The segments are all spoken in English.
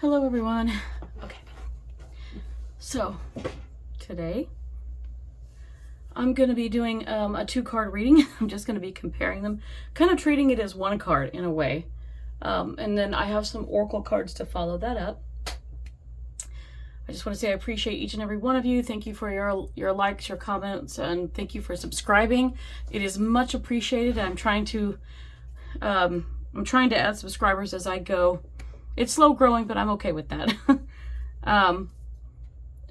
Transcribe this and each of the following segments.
Hello everyone. Okay, so today I'm going to be doing a 2-card reading. I'm just going to be comparing them, kind of treating it as one card in a way. And then I have some oracle cards to follow that up. I just want to say I appreciate each and every one of you. Thank you for your likes, your comments, and thank you for subscribing. It is much appreciated. I'm trying to add subscribers as I go. It's slow growing, but I'm okay with that.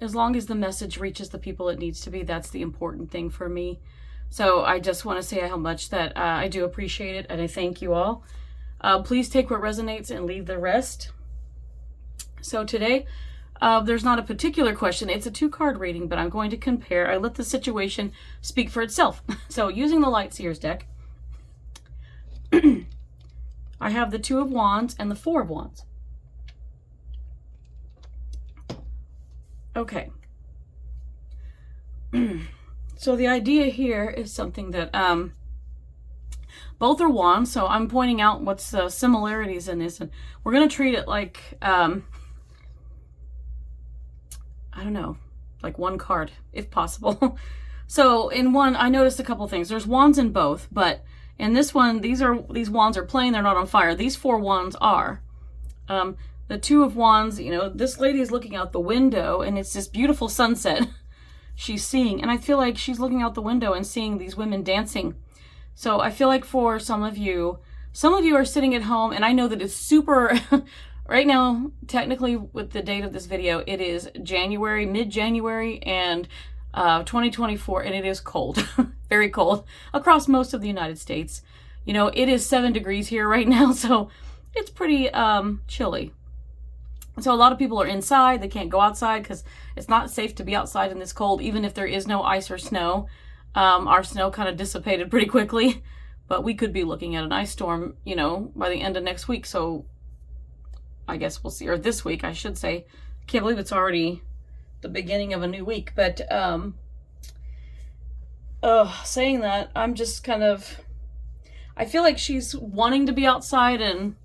As long as the message reaches the people it needs to be, that's the important thing for me. So I just want to say how much that I do appreciate it, and I thank you all. Please take what resonates and leave the rest. So today, there's not a particular question. It's a 2-card reading, but I'm going to compare. I let the situation speak for itself. So using the Light Seers deck, I have the 2 of Wands and the 4 of Wands. Okay. So the idea here is something that both are wands, so I'm pointing out what's the similarities in this, and we're going to treat it like I don't know, like one card if possible. So in one, I noticed a couple things. There's wands in both, but in this one, these wands are plain, they're not on fire. These 4 wands are. The 2 of Wands, you know, this lady is looking out the window and it's this beautiful sunset she's seeing. And I feel like she's looking out the window and seeing these women dancing. So I feel like for some of you are sitting at home, and I know that it's super, right now, technically with the date of this video, it is January, mid-January, and 2024, and it is cold, very cold, across most of the United States. You know, it is 7 degrees here right now, so it's pretty chilly. So a lot of people are inside. They can't go outside because it's not safe to be outside in this cold, even if there is no ice or snow. Our snow kind of dissipated pretty quickly, but we could be looking at an ice storm, you know, by the end of next week. So I guess we'll see, or this week, I should say. Can't believe it's already the beginning of a new week. But saying that, I'm just kind of, I feel like she's wanting to be outside, and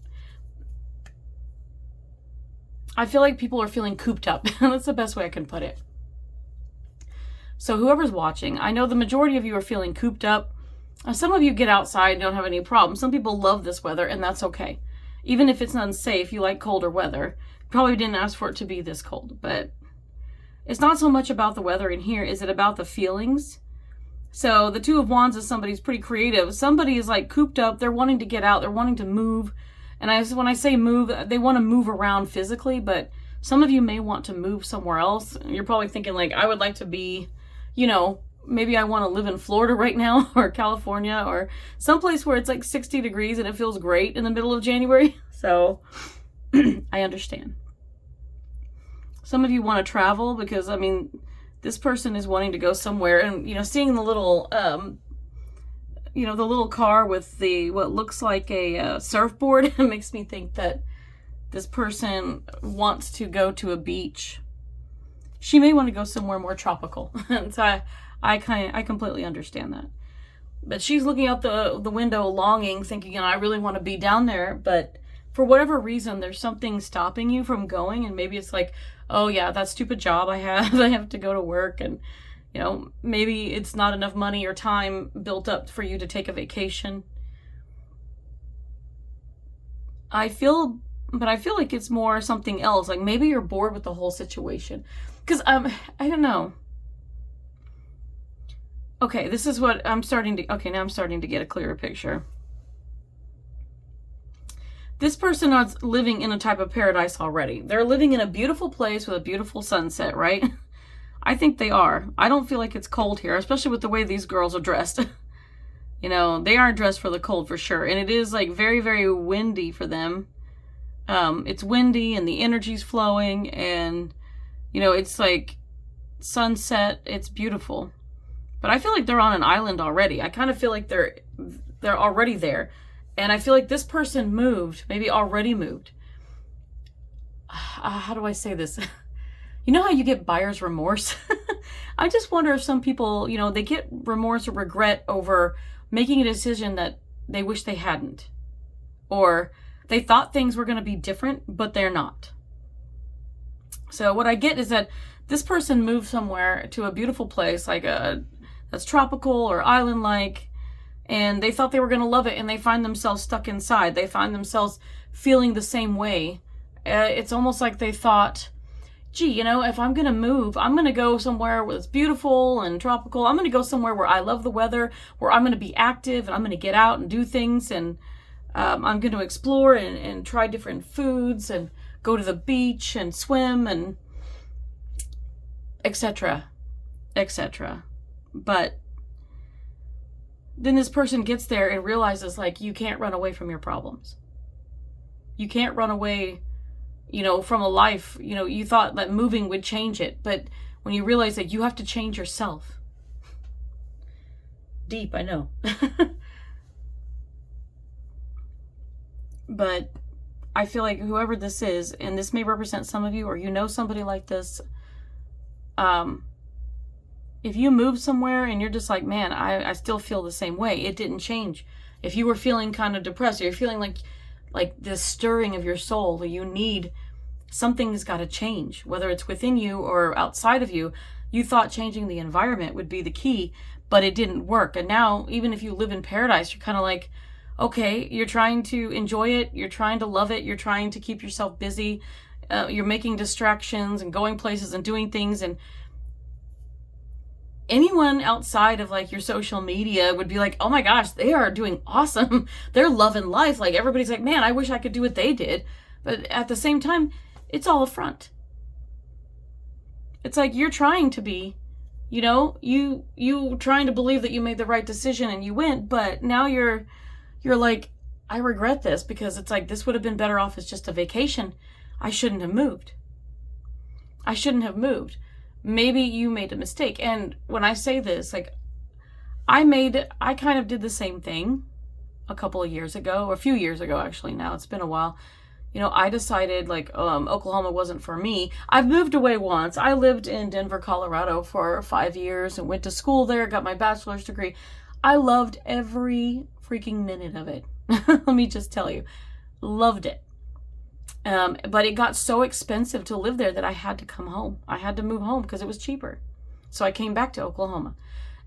I feel like people are feeling cooped up. That's the best way I can put it. So whoever's watching, I know the majority of you are feeling cooped up. Some of you get outside and don't have any problems. Some people love this weather, and that's okay. Even if it's unsafe, you like colder weather. You probably didn't ask for it to be this cold, but it's not so much about the weather in here. Is it about the feelings? So the 2 of Wands is somebody's pretty creative. Somebody is like cooped up. They're wanting to get out. They're wanting to move. And when I say move, they want to move around physically, but some of you may want to move somewhere else. You're probably thinking like, I would like to be, you know, maybe I want to live in Florida right now, or California, or someplace where it's like 60 degrees and it feels great in the middle of January. So I understand. Some of you want to travel because, I mean, this person is wanting to go somewhere, and, you know, seeing the little, you know, the little car with the, what looks like a surfboard makes me think that this person wants to go to a beach. She may want to go somewhere more tropical. And so I completely understand that. But she's looking out the window longing, thinking, you know, I really want to be down there. But for whatever reason, there's something stopping you from going. And maybe it's like, oh yeah, that stupid job I have, I have to go to work, and you know, maybe it's not enough money or time built up for you to take a vacation. I feel like it's more something else. Like maybe you're bored with the whole situation. Because I don't know. Okay, this is what I'm starting to, okay, now I'm starting to get a clearer picture. This person is living in a type of paradise already. They're living in a beautiful place with a beautiful sunset, right? I think they are. I don't feel like it's cold here, especially with the way these girls are dressed. You know, they aren't dressed for the cold for sure. And it is like very, very windy for them. It's windy and the energy's flowing, and, you know, it's like sunset. It's beautiful. But I feel like they're on an island already. I kind of feel like they're already there. And I feel like this person moved, maybe already moved. How do I say this? You know how you get buyer's remorse? I just wonder if some people, you know, they get remorse or regret over making a decision that they wish they hadn't. Or they thought things were going to be different, but they're not. So what I get is that this person moved somewhere to a beautiful place, like that's tropical or island-like, and they thought they were going to love it, and they find themselves stuck inside. They find themselves feeling the same way. It's almost like they thought, gee, you know, if I'm going to move, I'm going to go somewhere where it's beautiful and tropical. I'm going to go somewhere where I love the weather, where I'm going to be active, and I'm going to get out and do things, and I'm going to explore and try different foods and go to the beach and swim and etc., etc. But then this person gets there and realizes, like, you can't run away from your problems. You can't run away, you know, from a life. You know, you thought that moving would change it, but when you realize that you have to change yourself. Deep, I know. But I feel like whoever this is, and this may represent some of you, or you know somebody like this, if you move somewhere and you're just like, man, I still feel the same way, it didn't change. If you were feeling kind of depressed, or you're feeling like this stirring of your soul, that you need, something's got to change, whether it's within you or outside of you. You thought changing the environment would be the key, but it didn't work. And now, even if you live in paradise, you're kind of like, okay, you're trying to enjoy it, you're trying to love it, you're trying to keep yourself busy, you're making distractions and going places and doing things, and anyone outside of like your social media would be like, oh my gosh, they are doing awesome. They're loving life. Like, everybody's like, man, I wish I could do what they did. But at the same time, it's all a front. It's like you're trying to be, you know, you trying to believe that you made the right decision and you went, but now you're like, I regret this, because it's like, this would have been better off as just a vacation. I shouldn't have moved. I shouldn't have moved. Maybe you made a mistake. And when I say this, like, I kind of did the same thing a couple of years ago, or a few years ago, actually. Now it's been a while. You know, I decided, like, Oklahoma wasn't for me. I've moved away once. I lived in Denver, Colorado for 5 years and went to school there, got my bachelor's degree. I loved every freaking minute of it. Let me just tell you, loved it. But it got so expensive to live there that I had to come home. I had to move home because it was cheaper. So I came back to Oklahoma.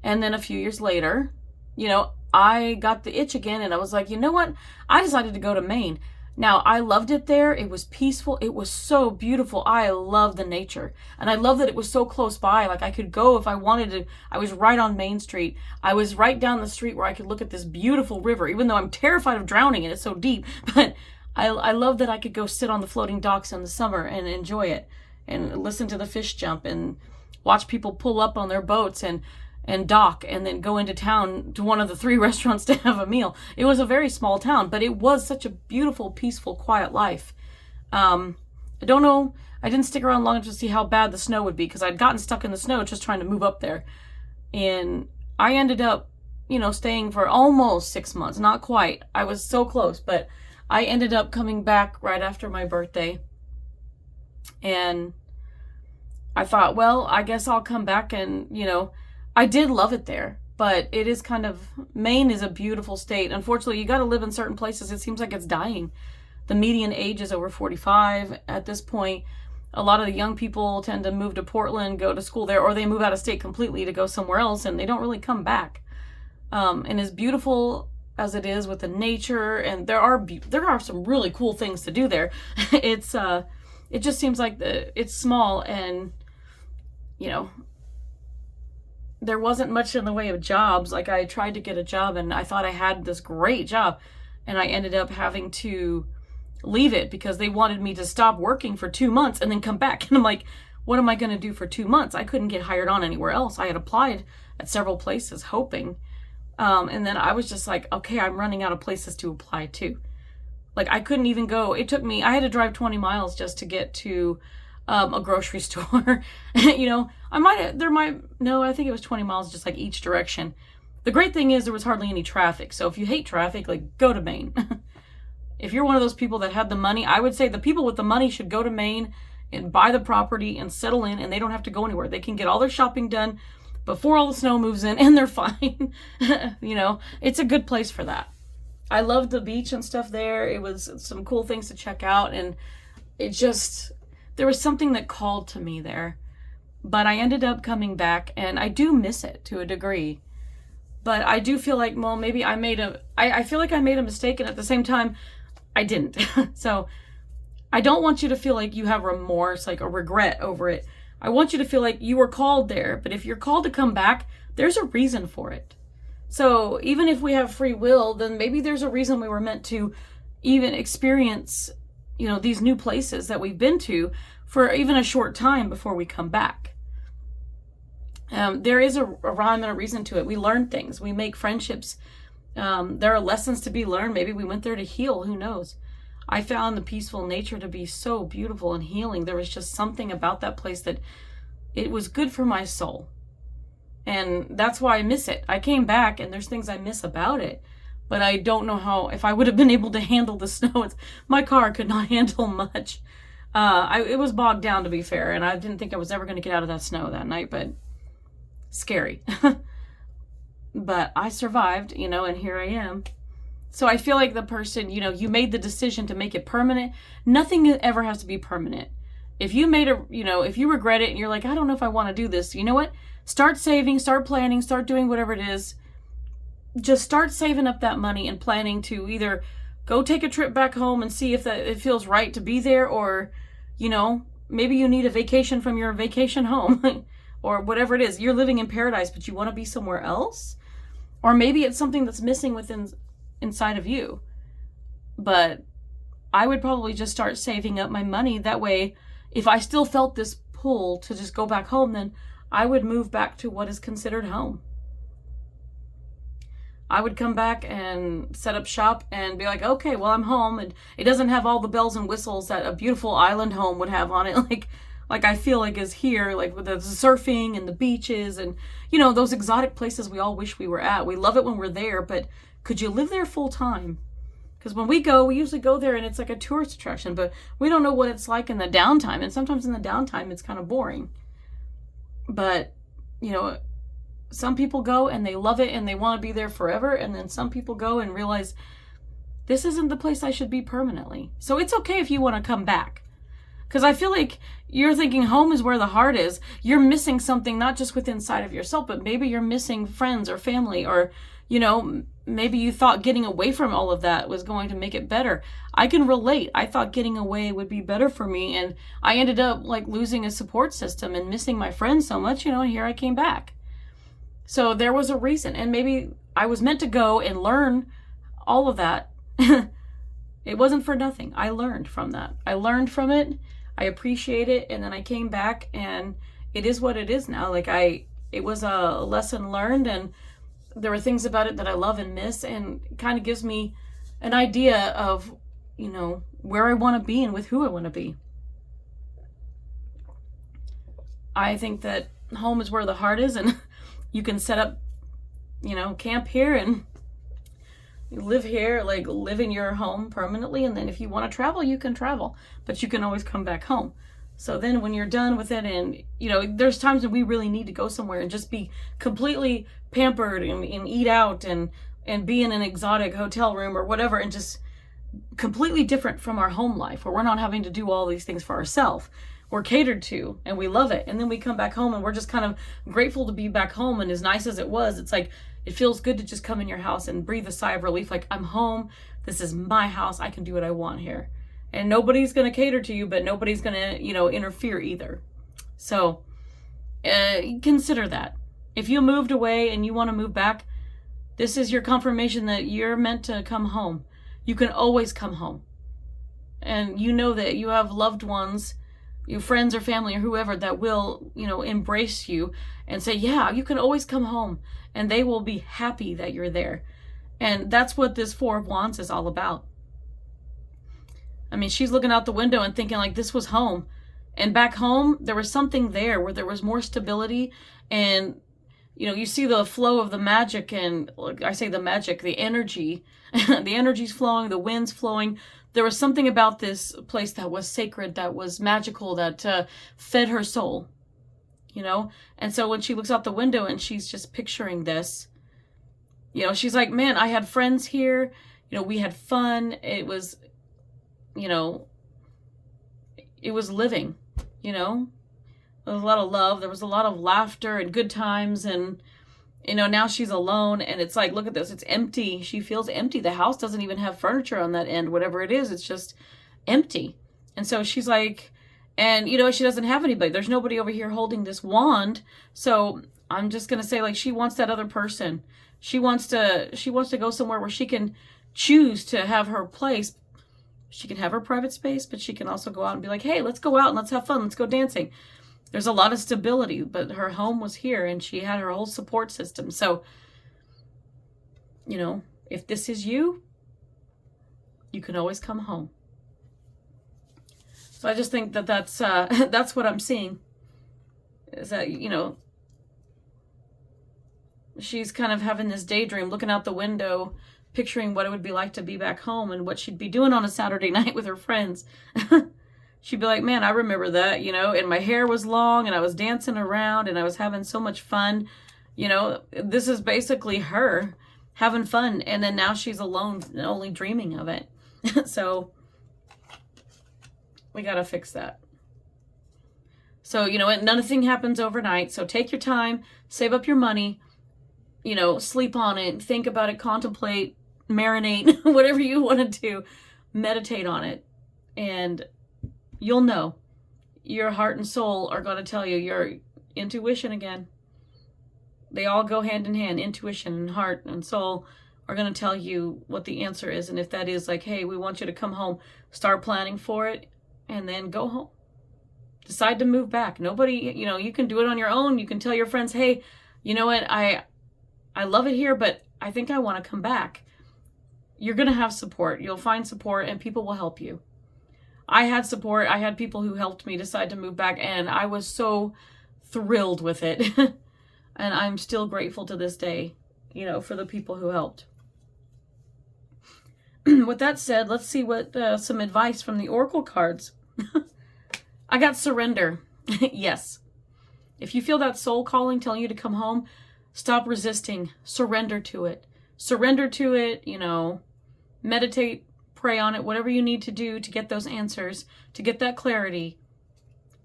And then a few years later, you know, I got the itch again, and I was like, you know what? I decided to go to Maine. Now, I loved it there. It was peaceful. It was so beautiful. I love the nature. And I love that it was so close by. Like, I could go if I wanted to. I was right on Main Street. I was right down the street where I could look at this beautiful river, even though I'm terrified of drowning and it's so deep. But I love that I could go sit on the floating docks in the summer and enjoy it, and listen to the fish jump and watch people pull up on their boats and dock, and then go into town to one of the 3 restaurants to have a meal. It was a very small town, but it was such a beautiful, peaceful, quiet life. I don't know, I didn't stick around long enough to see how bad the snow would be, because I'd gotten stuck in the snow just trying to move up there. And I ended up, you know, staying for almost 6 months. Not quite. I was so close, but I ended up coming back right after my birthday. And I thought, well, I guess I'll come back, and, you know, I did love it there, but it is kind of, Maine is a beautiful state. Unfortunately, you got to live in certain places. It seems like it's dying. The median age is over 45 at this point. A lot of the young people tend to move to Portland, go to school there, or they move out of state completely to go somewhere else, and they don't really come back. And as beautiful as it is with the nature, and there are some really cool things to do there, it just seems like it's small, and, you know, there wasn't much in the way of jobs. Like, I tried to get a job, and I thought I had this great job, and I ended up having to leave it because they wanted me to stop working for 2 months and then come back. And I'm like, what am I going to do for 2 months? I couldn't get hired on anywhere else. I had applied at several places hoping. And then I was just like, okay, I'm running out of places to apply to. Like, I couldn't even go. I had to drive 20 miles just to get to a grocery store. You know, I think it was 20 miles just like each direction. The great thing is there was hardly any traffic. So if you hate traffic, like, go to Maine. If you're one of those people that had the money, I would say the people with the money should go to Maine and buy the property and settle in, and they don't have to go anywhere. They can get all their shopping done before all the snow moves in, and they're fine. You know, it's a good place for that. I loved the beach and stuff there. It was some cool things to check out, and it just, there was something that called to me there. But I ended up coming back, and I do miss it to a degree. But I do feel like, well, maybe I feel like I made a mistake, and at the same time, I didn't. So I don't want you to feel like you have remorse, like a regret over it. I want you to feel like you were called there, but if you're called to come back, there's a reason for it. So even if we have free will, then maybe there's a reason we were meant to even experience, these new places that we've been to for even a short time before we come back. There is a rhyme and a reason to it. We learn things. We make friendships. There are lessons to be learned. Maybe we went there to heal. Who knows? I found the peaceful nature to be so beautiful and healing. There was just something about that place that it was good for my soul. And that's why I miss it. I came back and there's things I miss about it. But I don't know if I would have been able to handle the snow. My car could not handle much. It was bogged down, to be fair. And I didn't think I was ever going to get out of that snow that night. But scary. But I survived, and here I am. So I feel like the person, you made the decision to make it permanent. Nothing ever has to be permanent. If you if you regret it and you're like, I don't know if I want to do this, you know what? Start saving, start planning, start doing whatever it is. Just start saving up that money and planning to either go take a trip back home and see if it feels right to be there, or, maybe you need a vacation from your vacation home or whatever it is. You're living in paradise, but you want to be somewhere else. Or maybe it's something that's missing inside of you. But I would probably just start saving up my money. That way, if I still felt this pull to just go back home, then I would move back to what is considered home. I would come back and set up shop and be like, okay, well, I'm home. And it doesn't have all the bells and whistles that a beautiful island home would have on it. Like I feel like is here, like with the surfing and the beaches and, those exotic places we all wish we were at. We love it when we're there, but could you live there full time? Because when we usually go there and it's like a tourist attraction, but we don't know what it's like in the downtime. And sometimes in the downtime, it's kind of boring. But, some people go and they love it and they want to be there forever. And then some people go and realize this isn't the place I should be permanently. So it's okay if you want to come back. Because I feel like you're thinking home is where the heart is. You're missing something, not just within inside of yourself, but maybe you're missing friends or family, or, maybe you thought getting away from all of that was going to make it better. I can relate. I thought getting away would be better for me. And I ended up losing a support system and missing my friends so much, and here I came back. So there was a reason. And maybe I was meant to go and learn all of that. It wasn't for nothing. I learned from that. I learned from it. I appreciate it. And then I came back and it is what it is now. It was a lesson learned, and there were things about it that I love and miss, and it kind of gives me an idea of, where I want to be and with who I want to be. I think that home is where the heart is, and you can set up, camp here and live here, live in your home permanently. And then if you want to travel, you can travel, but you can always come back home. So then when you're done with it, and, there's times when we really need to go somewhere and just be completely pampered and eat out and be in an exotic hotel room or whatever, and just completely different from our home life where we're not having to do all these things for ourselves. We're catered to and we love it. And then we come back home and we're just kind of grateful to be back home. And as nice as it was, it's like, it feels good to just come in your house and breathe a sigh of relief. Like, I'm home. This is my house. I can do what I want here. And nobody's going to cater to you, but nobody's going to, interfere either. So consider that. If you moved away and you want to move back, this is your confirmation that you're meant to come home. You can always come home. And you know that you have loved ones, your friends or family or whoever, that will, embrace you and say, yeah, you can always come home. And they will be happy that you're there. And that's what this Four of Wands is all about. I mean, she's looking out the window and thinking this was home. And back home, there was something there where there was more stability. And, you see the flow of the magic, and I say the magic, the energy, the energy's flowing, the wind's flowing. There was something about this place that was sacred, that was magical, that fed her soul, And so when she looks out the window and she's just picturing this, she's like, man, I had friends here. We had fun. It was, it was living. you know, there was a lot of love. There was a lot of laughter and good times. And, you know, now she's alone. And it's like, look at this. It's empty. She feels empty. The house doesn't even have furniture on that end. Whatever it is, it's just empty. And so she's like, and, you know, she doesn't have anybody. There's nobody over here holding this wand. So I'm just going to say, like, she wants that other person. She wants to go somewhere where she can choose to have her place. She can have her private space, but she can also go out and be like, hey, let's go out and let's have fun. Let's go dancing. There's a lot of stability, but her home was here and she had her whole support system. So, you know, if this is you, you can always come home. So I just think that that's what I'm seeing, is that, you know, she's kind of having this daydream, looking out the window, picturing what it would be like to be back home and what she'd be doing on a Saturday night with her friends. She'd be like, man, I remember that, you know, and my hair was long and I was dancing around and I was having so much fun. You know, this is basically her having fun. And then now she's alone and only dreaming of it. So we got to fix that. So, you know, nothing happens overnight. So take your time, save up your money, you know, sleep on it, think about it, contemplate, marinate, whatever you want to do, meditate on it. And you'll know. Your heart and soul are going to tell you, your intuition again. They all go hand in hand. Intuition and heart and soul are going to tell you what the answer is. And if that is like, hey, we want you to come home, start planning for it, and then go home. Decide to move back. Nobody, you know, you can do it on your own. You can tell your friends, hey, you know what, I love it here, but I think I want to come back. You're going to have support. You'll find support and people will help you. I had support. I had people who helped me decide to move back, and I was so thrilled with it. And I'm still grateful to this day, you know, for the people who helped. With that said, let's see what some advice from the Oracle cards. I got surrender. Yes. If you feel that soul calling telling you to come home, stop resisting. Surrender to it. Surrender to it, you know, meditate, pray on it, whatever you need to do to get those answers, to get that clarity.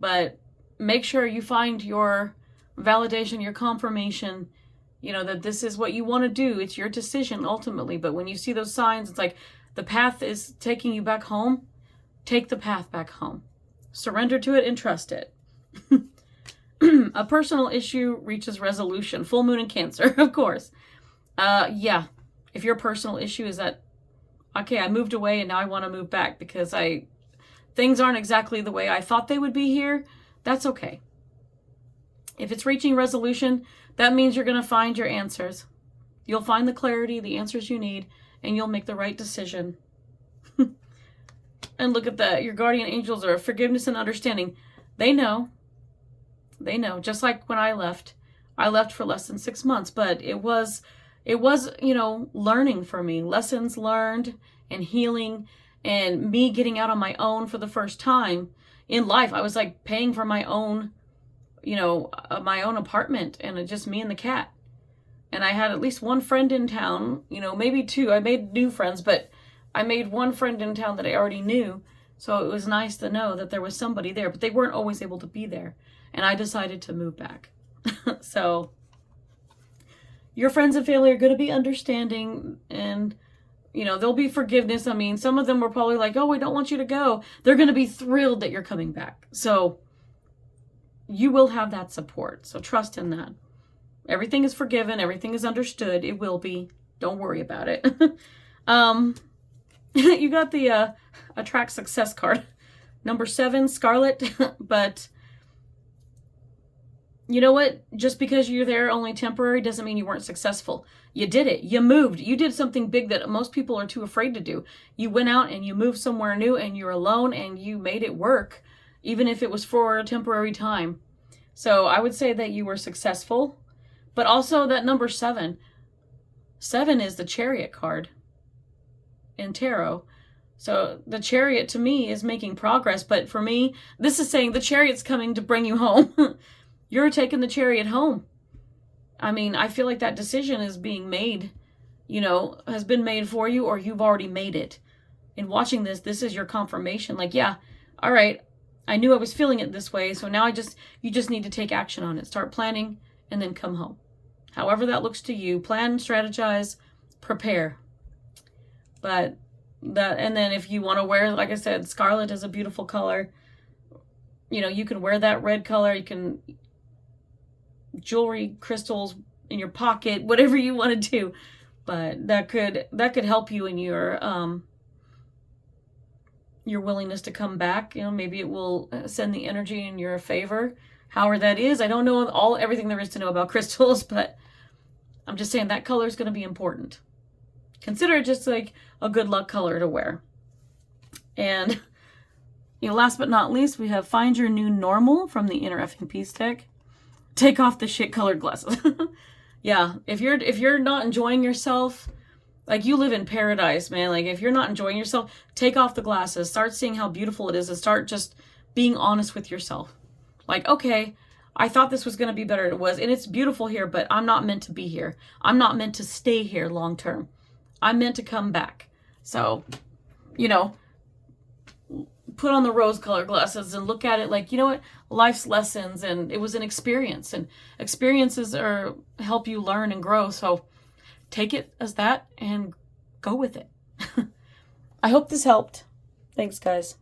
But make sure you find your validation, your confirmation, you know, that this is what you want to do. It's your decision ultimately. But when you see those signs, it's like the path is taking you back home. Take the path back home. Surrender to it and trust it. A personal issue reaches resolution. Full moon in Cancer, of course. Yeah. If your personal issue is that, okay, I moved away and now I want to move back because things aren't exactly the way I thought they would be here, that's okay. If it's reaching resolution, that means you're going to find your answers. You'll find the clarity, the answers you need, and you'll make the right decision. And look at that. Your guardian angels are forgiveness and understanding. They know. They know. Just like when I left for less than 6 months, but it was, you know, learning for me, lessons learned and healing and me getting out on my own for the first time in life. I was like paying for my own, you know, my own apartment, and just me and the cat. And I had at least one friend in town, you know, maybe two. I made new friends, but I made one friend in town that I already knew. So it was nice to know that there was somebody there, but they weren't always able to be there. And I decided to move back. So your friends and family are going to be understanding, and, you know, there'll be forgiveness. I mean, some of them were probably like, oh, we don't want you to go. They're going to be thrilled that you're coming back. So you will have that support. So trust in that. Everything is forgiven. Everything is understood. It will be. Don't worry about it. You got the attract success card. Number 7, Scarlet. But you know what? Just because you're there only temporary doesn't mean you weren't successful. You did it. You moved. You did something big that most people are too afraid to do. You went out and you moved somewhere new and you're alone and you made it work, even if it was for a temporary time. So I would say that you were successful. But also that number 7. 7 is the Chariot card in tarot. So the Chariot to me is making progress. But for me, this is saying the Chariot's coming to bring you home. You're taking the Chariot home. I mean, I feel like that decision is being made, you know, has been made for you, or you've already made it. In watching this, this is your confirmation. Like, yeah, all right, I knew I was feeling it this way, so now you just need to take action on it. Start planning and then come home. However that looks to you, plan, strategize, prepare. But and then if you want to wear, like I said, scarlet is a beautiful color. You know, you can wear that red color. You can jewelry, crystals in your pocket, whatever you want to do. But that could help you in your willingness to come back. You know, maybe it will send the energy in your favor. However that is, I don't know everything there is to know about crystals, but I'm just saying that color is going to be important. Consider it just like a good luck color to wear. And you know, last but not least, we have Find Your New Normal from the Inner Effing Peace deck. Take off the shit colored glasses. Yeah, if you're not enjoying yourself, like you live in paradise, man. Like if you're not enjoying yourself, take off the glasses. Start seeing how beautiful it is and start just being honest with yourself. Like, okay, I thought this was going to be better than it was, and it's beautiful here, but I'm not meant to be here. I'm not meant to stay here long term. I'm meant to come back. So, you know, put on the rose-colored glasses and look at it like, you know what, life's lessons, and it was an experience, and experiences help you learn and grow. So take it as that and go with it. I hope this helped. Thanks, guys.